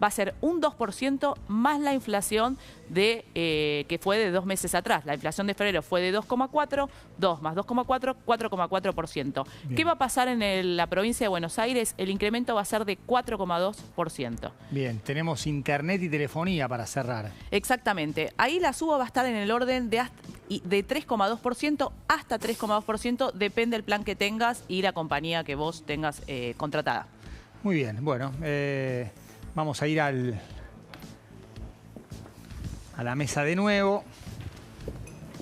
va a ser un 2% más la inflación que fue de 2 meses atrás. La inflación de febrero fue de 2,4, 2 más 2,4, 4,4%. ¿Qué va a pasar en la provincia de Buenos Aires? El incremento va a ser de 4,2%. Bien, tenemos internet y telefonía para cerrar. Exactamente. Ahí la suba va a estar en el orden de 3,2% hasta 3,2%, depende del plan que tengas y la compañía que vos tengas contratada. Muy bien, bueno, vamos a ir a la mesa de nuevo.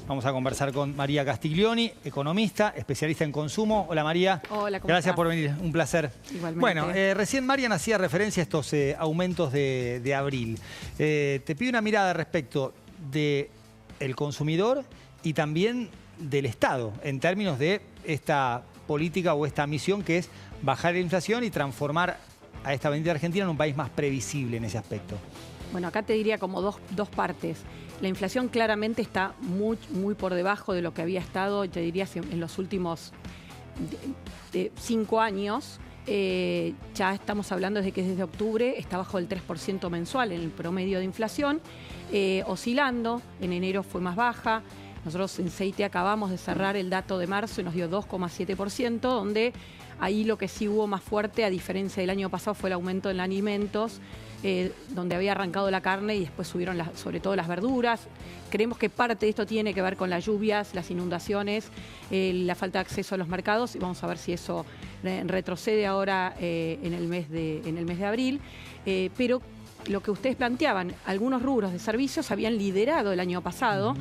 Vamos a conversar con María Castiglioni, economista, especialista en consumo. Hola María. Hola, ¿cómo Gracias estás? por venir, un placer. Igualmente. Bueno, recién Marian hacía referencia a estos aumentos de abril. Te pido una mirada respecto del consumidor y también del Estado, en términos de esta política o esta misión que es bajar la inflación y transformar a esta bendita Argentina en un país más previsible en ese aspecto. Bueno, acá te diría como dos partes. La inflación claramente está muy por debajo de lo que había estado, te diría, en los últimos 5 años. Ya estamos hablando desde que desde octubre está bajo el 3% mensual en el promedio de inflación, oscilando. En enero fue más baja. Nosotros en CEITE acabamos de cerrar el dato de marzo y nos dio 2,7%, donde ahí lo que sí hubo más fuerte, a diferencia del año pasado, fue el aumento en alimentos, donde había arrancado la carne y después subieron sobre todo las verduras. Creemos que parte de esto tiene que ver con las lluvias, las inundaciones, la falta de acceso a los mercados, y vamos a ver si eso retrocede ahora en el mes de abril. Pero lo que ustedes planteaban, algunos rubros de servicios habían liderado el año pasado,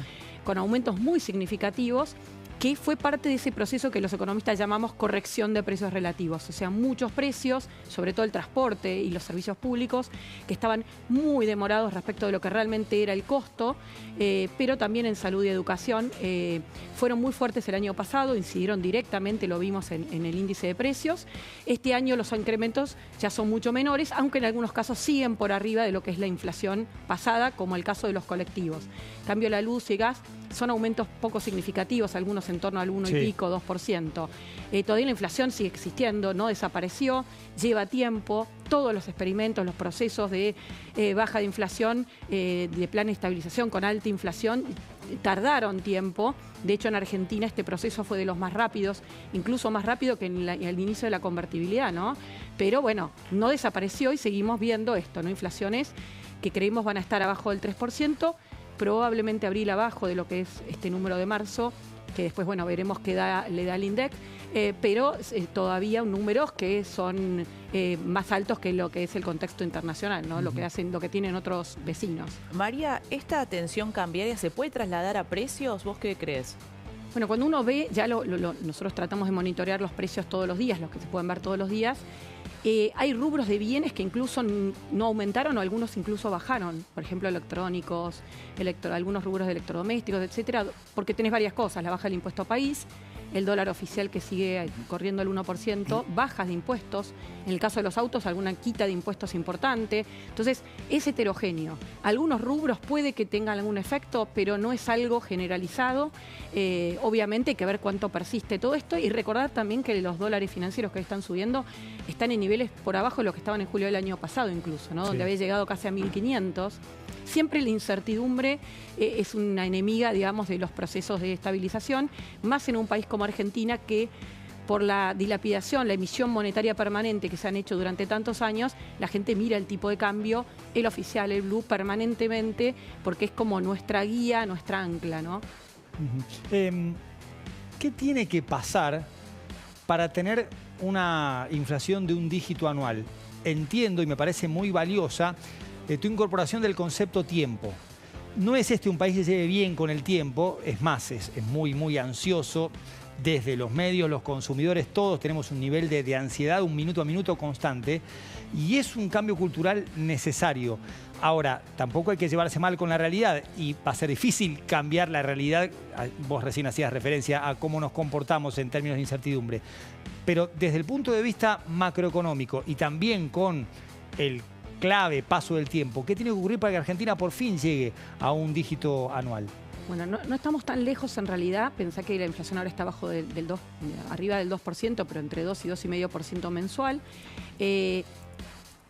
con aumentos muy significativos, que fue parte de ese proceso que los economistas llamamos corrección de precios relativos. O sea, muchos precios, sobre todo el transporte y los servicios públicos, que estaban muy demorados respecto de lo que realmente era el costo, pero también en salud y educación fueron muy fuertes el año pasado, incidieron directamente, lo vimos en el índice de precios. Este año los incrementos ya son mucho menores, aunque en algunos casos siguen por arriba de lo que es la inflación pasada, como el caso de los colectivos. En cambio, la luz y gas son aumentos poco significativos, algunos en torno al 1 y pico, 2%. Todavía la inflación sigue existiendo, no desapareció, lleva tiempo. Todos los experimentos, los procesos de baja de inflación, de plan de estabilización con alta inflación, tardaron tiempo. De hecho, en Argentina este proceso fue de los más rápidos, incluso más rápido que al inicio de la convertibilidad, ¿no? Pero bueno, no desapareció y seguimos viendo esto, ¿no? Inflaciones que creemos van a estar abajo del 3%, probablemente abril abajo de lo que es este número de marzo, que después, bueno, veremos qué le da el INDEC, pero todavía números que son más altos que lo que es el contexto internacional, ¿no? Lo que tienen otros vecinos. María, ¿esta tensión cambiaria se puede trasladar a precios? ¿Vos qué crees? Bueno, cuando uno ve, ya nosotros tratamos de monitorear los precios todos los días, los que se pueden ver todos los días. Hay rubros de bienes que incluso no aumentaron o algunos incluso bajaron. Por ejemplo, electrónicos, algunos rubros de electrodomésticos, etcétera, porque tenés varias cosas. La baja del impuesto a país, el dólar oficial que sigue corriendo el 1%, bajas de impuestos. En el caso de los autos, alguna quita de impuestos importante. Entonces, es heterogéneo. Algunos rubros puede que tengan algún efecto, pero no es algo generalizado. Obviamente hay que ver cuánto persiste todo esto y recordar también que los dólares financieros que están subiendo están en niveles por abajo de lo que estaban en julio del año pasado incluso, ¿no? Donde había llegado casi a 1.500. Siempre la incertidumbre es una enemiga, digamos, de los procesos de estabilización, más en un país como Argentina que por la dilapidación, la emisión monetaria permanente que se han hecho durante tantos años, la gente mira el tipo de cambio, el oficial, el blue, permanentemente, porque es como nuestra guía, nuestra ancla, ¿no? ¿Qué tiene que pasar para tener una inflación de un dígito anual? Entiendo y me parece muy valiosa tu incorporación del concepto tiempo. No es este un país que se lleve bien con el tiempo, es más, es muy ansioso. Desde los medios, los consumidores, todos tenemos un nivel de ansiedad, un minuto a minuto constante, y es un cambio cultural necesario. Ahora, tampoco hay que llevarse mal con la realidad y va a ser difícil cambiar la realidad. Vos recién hacías referencia a cómo nos comportamos en términos de incertidumbre. Pero desde el punto de vista macroeconómico y también con el clave paso del tiempo, ¿qué tiene que ocurrir para que Argentina por fin llegue a un dígito anual? Bueno, no estamos tan lejos en realidad. Pensá que la inflación ahora está arriba del 2%, pero entre 2 y 2,5% mensual.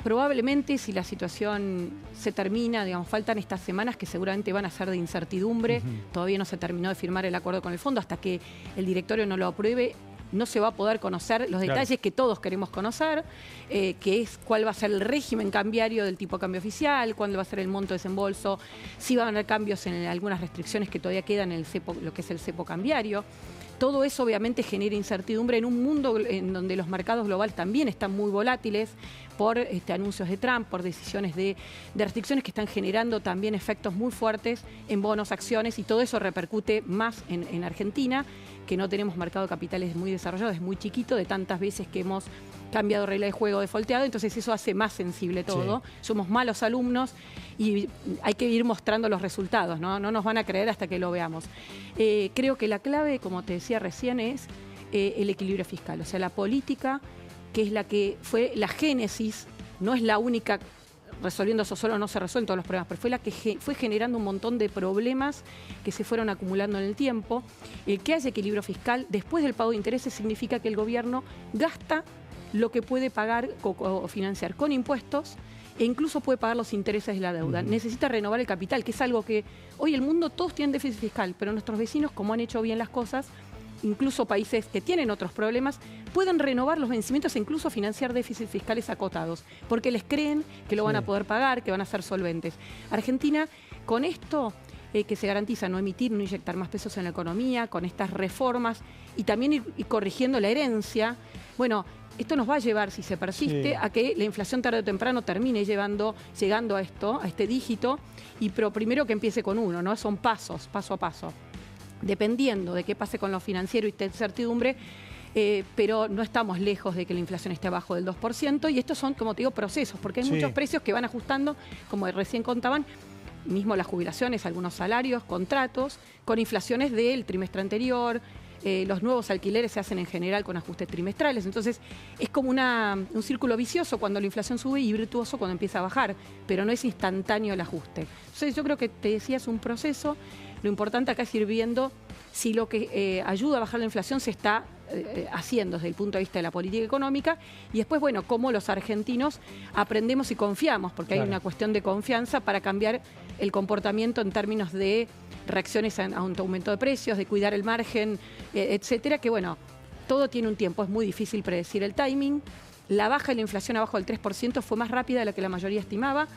Probablemente si la situación se termina, digamos, faltan estas semanas que seguramente van a ser de incertidumbre, todavía no se terminó de firmar el acuerdo con el fondo, hasta que el directorio no lo apruebe, no se va a poder conocer los detalles que todos queremos conocer, que es cuál va a ser el régimen cambiario del tipo de cambio oficial, cuándo va a ser el monto de desembolso, si van a haber cambios en algunas restricciones que todavía quedan en el cepo, lo que es el cepo cambiario. Todo eso obviamente genera incertidumbre en un mundo en donde los mercados globales también están muy volátiles por anuncios de Trump, por decisiones de restricciones que están generando también efectos muy fuertes en bonos, acciones, y todo eso repercute más en Argentina, que no tenemos mercado de capitales muy desarrollado, es muy chiquito, de tantas veces que hemos cambiado regla de juego, defaulteado, entonces eso hace más sensible todo. Sí. Somos malos alumnos y hay que ir mostrando los resultados, ¿no? No nos van a creer hasta que lo veamos. Creo que la clave, como te decía recién, es el equilibrio fiscal, o sea, la política, que es la que fue la génesis, no es la única, resolviendo eso solo no se resuelven todos los problemas, pero fue la que fue generando un montón de problemas que se fueron acumulando en el tiempo. El que haya equilibrio fiscal después del pago de intereses significa que el gobierno gasta lo que puede pagar o financiar con impuestos e incluso puede pagar los intereses de la deuda. Necesita renovar el capital, que es algo que hoy el mundo todos tienen déficit fiscal, pero nuestros vecinos, como han hecho bien las cosas, incluso países que tienen otros problemas, pueden renovar los vencimientos e incluso financiar déficits fiscales acotados, porque les creen que lo van a poder pagar, que van a ser solventes. Argentina, con esto que se garantiza no emitir, no inyectar más pesos en la economía, con estas reformas y también ir corrigiendo la herencia, bueno, esto nos va a llevar, si se persiste, a que la inflación tarde o temprano termine llegando a esto, a este dígito, pero primero que empiece con uno, ¿no? Son pasos, paso a paso. Dependiendo de qué pase con lo financiero y incertidumbre, pero no estamos lejos de que la inflación esté abajo del 2%, y estos son, como te digo, procesos, porque hay muchos precios que van ajustando, como recién contaban, mismo las jubilaciones, algunos salarios, contratos, con inflaciones del trimestre anterior. Los nuevos alquileres se hacen en general con ajustes trimestrales, entonces es como un círculo vicioso cuando la inflación sube y virtuoso cuando empieza a bajar, pero no es instantáneo el ajuste. Entonces yo creo que te decía, es un proceso. Lo importante acá es ir viendo si lo que ayuda a bajar la inflación se está haciendo desde el punto de vista de la política económica, y después, bueno, cómo los argentinos aprendemos y confiamos, porque hay una cuestión de confianza para cambiar el comportamiento en términos de reacciones a un aumento de precios, de cuidar el margen, etcétera, que bueno, todo tiene un tiempo, es muy difícil predecir el timing. La baja de la inflación abajo del 3% fue más rápida de lo que la mayoría estimaba,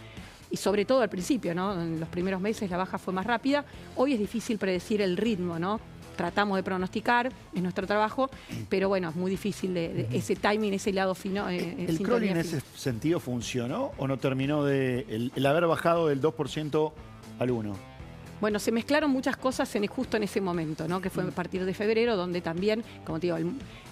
y sobre todo al principio, ¿no? En los primeros meses la baja fue más rápida. Hoy es difícil predecir el ritmo, ¿no? Tratamos de pronosticar, es nuestro trabajo, pero bueno, es muy difícil ese timing, ese lado fino. ¿El crawling en ese sentido funcionó o no terminó de el haber bajado del 2% al 1%? Bueno, se mezclaron muchas cosas justo en ese momento, ¿no? Que fue a partir de febrero, donde también, como te digo,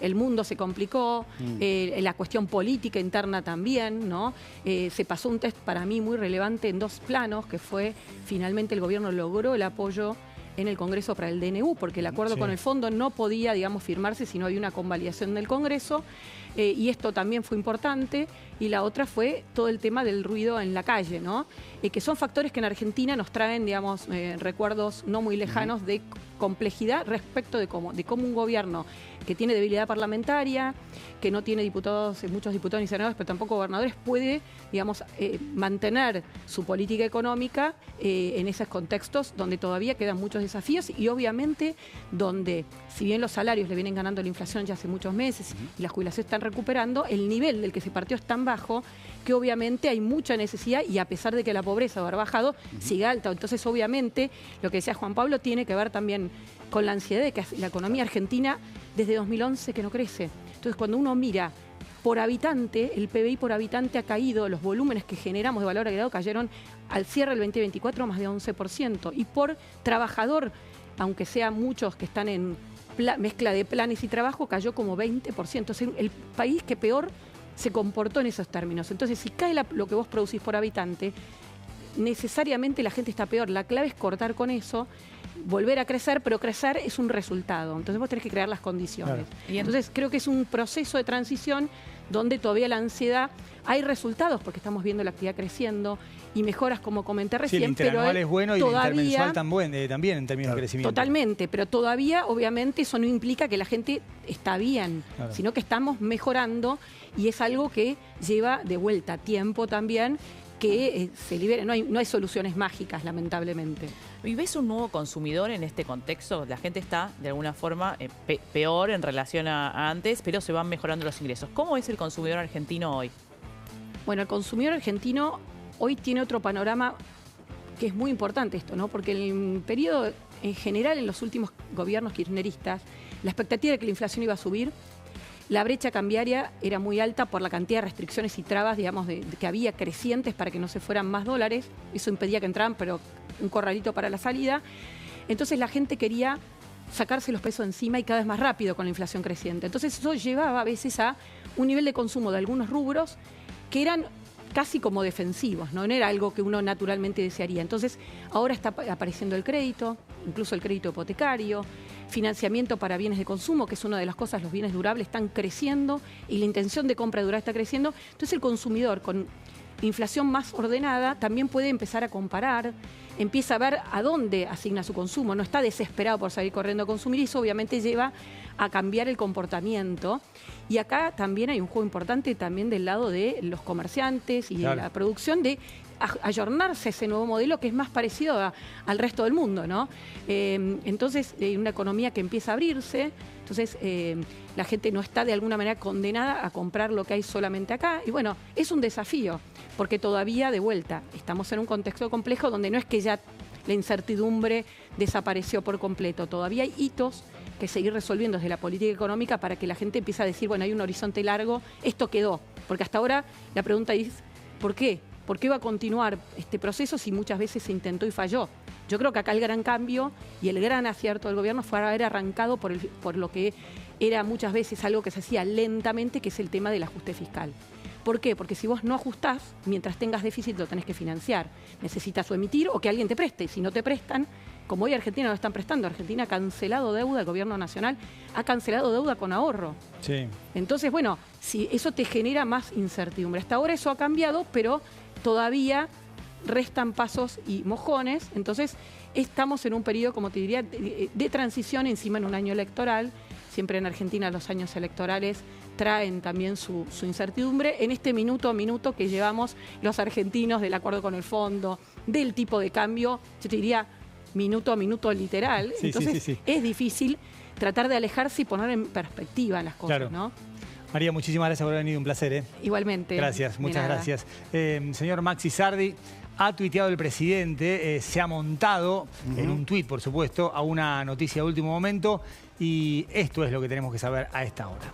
el mundo se complicó, la cuestión política interna también, ¿no? Se pasó un test para mí muy relevante en dos planos, que fue, finalmente el gobierno logró el apoyo en el Congreso para el DNU, porque el acuerdo con el fondo no podía, digamos, firmarse si no había una convalidación del Congreso, y esto también fue importante. Y la otra fue todo el tema del ruido en la calle, ¿no? Que son factores que en Argentina nos traen, digamos, recuerdos no muy lejanos de complejidad respecto de cómo un gobierno que tiene debilidad parlamentaria, que no tiene diputados, muchos diputados ni senadores, pero tampoco gobernadores, puede, digamos, mantener su política económica en esos contextos donde todavía quedan muchos desafíos, y obviamente donde, si bien los salarios le vienen ganando la inflación ya hace muchos meses y las jubilaciones están recuperando, el nivel del que se partió es tan bajo que obviamente hay mucha necesidad, y a pesar de que la pobreza va a haber bajado, sigue alta. Entonces, obviamente, lo que decía Juan Pablo tiene que ver también con la ansiedad de que la economía argentina desde 2011 que no crece. Entonces, cuando uno mira por habitante, el PBI por habitante ha caído, los volúmenes que generamos de valor agregado cayeron al cierre del 2024 más de 11%, y por trabajador, aunque sea muchos que están en mezcla de planes y trabajo, cayó como 20%. Es el país que peor se comportó en esos términos. Entonces, si cae lo que vos producís por habitante, necesariamente la gente está peor. La clave es cortar con eso volver a crecer, pero crecer es un resultado. Entonces vos tenés que crear las condiciones. Claro. Y entonces creo que es un proceso de transición donde todavía la ansiedad, hay resultados porque estamos viendo la actividad creciendo y mejoras como comenté Sí, recién, el interanual es bueno y el intermensual también en términos de crecimiento. Totalmente, pero todavía obviamente eso no implica que la gente está bien, Claro. sino que estamos mejorando y es algo que lleva de vuelta tiempo también que se libere. No hay soluciones mágicas, lamentablemente. ¿Y ves un nuevo consumidor en este contexto? La gente está, de alguna forma, peor en relación a antes, pero se van mejorando los ingresos. ¿Cómo es el consumidor argentino hoy? Bueno, el consumidor argentino hoy tiene otro panorama que es muy importante esto, ¿no? Porque en el periodo, en general, en los últimos gobiernos kirchneristas, la expectativa de que la inflación iba a subir, la brecha cambiaria era muy alta por la cantidad de restricciones y trabas, digamos, que había crecientes para que no se fueran más dólares. Eso impedía que entraran, pero un corralito para la salida. Entonces la gente quería sacarse los pesos encima y cada vez más rápido con la inflación creciente. Entonces eso llevaba a veces a un nivel de consumo de algunos rubros que eran casi como defensivos, ¿no? No era algo que uno naturalmente desearía. Entonces ahora está apareciendo el crédito, incluso el crédito hipotecario, financiamiento para bienes de consumo, que es una de las cosas, los bienes durables están creciendo y la intención de compra durable está creciendo. Entonces el consumidor con inflación más ordenada también puede empezar a comparar, empieza a ver a dónde asigna su consumo, no está desesperado por salir corriendo a consumir y eso obviamente lleva a cambiar el comportamiento. Y acá también hay un juego importante también del lado de los comerciantes y de la producción de ayornarse a ese nuevo modelo que es más parecido al resto del mundo, ¿no? Entonces, una economía que empieza a abrirse, entonces la gente no está de alguna manera condenada a comprar lo que hay solamente acá. Y bueno, es un desafío, porque todavía, de vuelta, estamos en un contexto complejo donde no es que ya la incertidumbre desapareció por completo, todavía hay hitos que seguir resolviendo desde la política económica para que la gente empiece a decir, bueno, hay un horizonte largo, esto quedó. Porque hasta ahora la pregunta es, ¿por qué? ¿Por qué va a continuar este proceso si muchas veces se intentó y falló? Yo creo que acá el gran cambio y el gran acierto del gobierno fue haber arrancado por lo que era muchas veces algo que se hacía lentamente, que es el tema del ajuste fiscal. ¿Por qué? Porque si vos no ajustás, mientras tengas déficit lo tenés que financiar. Necesitas o emitir o que alguien te preste. Si no te prestan, como hoy Argentina no están prestando, Argentina ha cancelado deuda, el gobierno nacional ha cancelado deuda con ahorro. Sí. Entonces, bueno, si eso te genera más incertidumbre. Hasta ahora eso ha cambiado, pero todavía restan pasos y mojones. Entonces, estamos en un periodo, como te diría, de transición encima en un año electoral. Siempre en Argentina los años electorales traen también su incertidumbre. En este minuto a minuto que llevamos los argentinos del acuerdo con el fondo, del tipo de cambio, yo te diría minuto a minuto literal. Sí, entonces sí. es difícil tratar de alejarse y poner en perspectiva las cosas, Claro. ¿no? María, muchísimas gracias por haber venido, un placer. Igualmente. Gracias, de muchas nada. gracias. Señor Maxi Sardi, ha tuiteado el presidente, se ha montado en un tuit, por supuesto, a una noticia de último momento y esto es lo que tenemos que saber a esta hora.